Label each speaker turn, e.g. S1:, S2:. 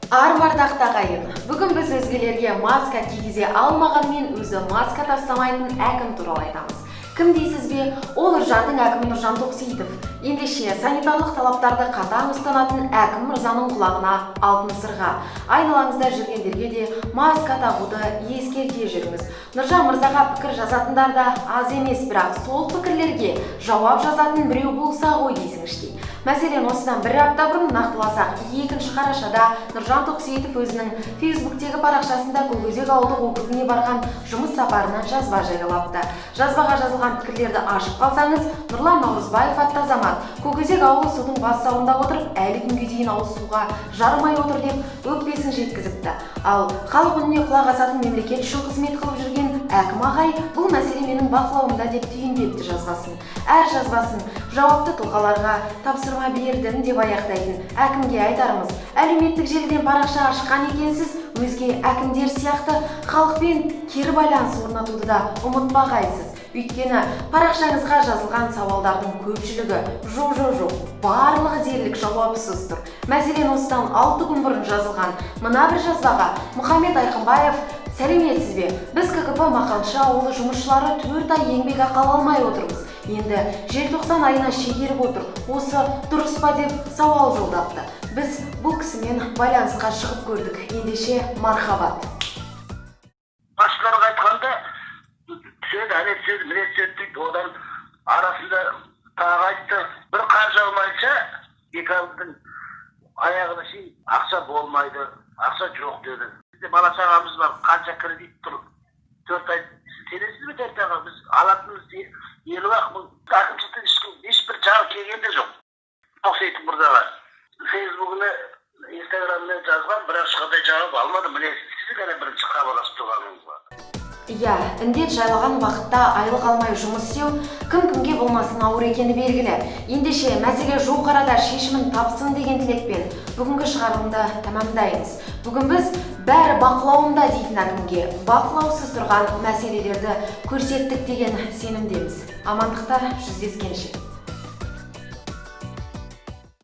S1: Армардақты ағайын, бүгін біз өзгелерге маска кигізе алмағанмен өзі маска тастамайтын әкім туралы айтамыз. Кім дейсіз бе? Ол Үржардың әкімі Нұржан Тоқсейітов. Ендеше санитарлық талаптарды қатаң ұстанатын әкім мырзаның құлағына алтын сырға. Айналаңызда жүргендерге де маска тағуды ескерте жүріңіз. Нұржан мырзаға пікір жазатындар да аз емес, бірақ сол пікірлерге жауап жазатын біреу болса ғой дейсің іштей. Мәселен, осыдан бір апта бұрын нақтыласақ, 2 қарашада Нұржан Тоқсейітов өзінің Фейсбуктегі парақшасында Көкөзек ауылдық округіне барған жұмыс сапарынан жазба жариялапты. Жазбаға жазылған пікірлерді ашып қалсаңыз, Нұрлан Наурызбаев атты азамат Көкөзек ауылы судың бас сауында отырып, әлі күнге дейін ауыз суға жарымай отыр деп өкпесін жеткізіпті. Ал халық үніне құлақ асатын мемлекет үшін қызмет қылып жүрген әкім ағай бұл мәселе менің бақылауымда деп түйіндепті жазбасын. Әр жазбасын жауапты тұлғаларға тапсырма бердім деп аяқтайтын әкімге айтарымыз, әлеуметтік желіден парақша ашқан екенсіз, өзге әкімдер сияқты халықпен кері байланыс орнатуды да ұмытпағайсыз. Өйткені парақшаңызға жазылған сауалдардың көпшілігі жоқ, барлығы дерлік жауапсыз тұр. Мәселен, осыдан 6 күн бұрын жазылған мына бір жазбаға Мұхаммед Айқынбаев: сәлеметсіз бе? Біз ККП Мақаншы ауылы жұмысшылары 4 ай еңбек ақы ала алмай отырмыз. Енді желтоқсан айына шегеріп отыр. Осы дұрыс па деп сауал жолдапты. Біз бұл кісімен байланысқа шығып көрдік. Ендеше мархабат.
S2: Басқаларға айтқанда одан арасында тағы айтты, бір қар жаумайынша екеуміздің аяғына шейін ақша болмайды, ақша жоқ деді. Бізде бала шағамыз бар, қанша кредит тұр, 4 ай. Сенесіз бе 4 айға біз алатынымыз 50-ақ мың. Әкімшіліктен ешбір жауап келген де жоқ. Тоқсейітов мырзаға Фейсбугіне, Инстаграмына жазған, бірақ ешқандай жауап алмады. Міне сіз ғана бірінші хабарласып тұрғаныңыз бар.
S1: Індет жайлаған уақытта айлық алмай жұмыс істеу кім-кімге болмасын ауыр екені белгілі. Ендеше мәселе жуық арада шешімін тапсын деген тілекпен бүгінгі шығарылымды тамамдаймыз. Бүгін біз бәрі бақылауында дейтін әкімге бақылаусыз тұрған мәселелерді көрсеттік деген сенімдеміз. Амандықта жүздескенше.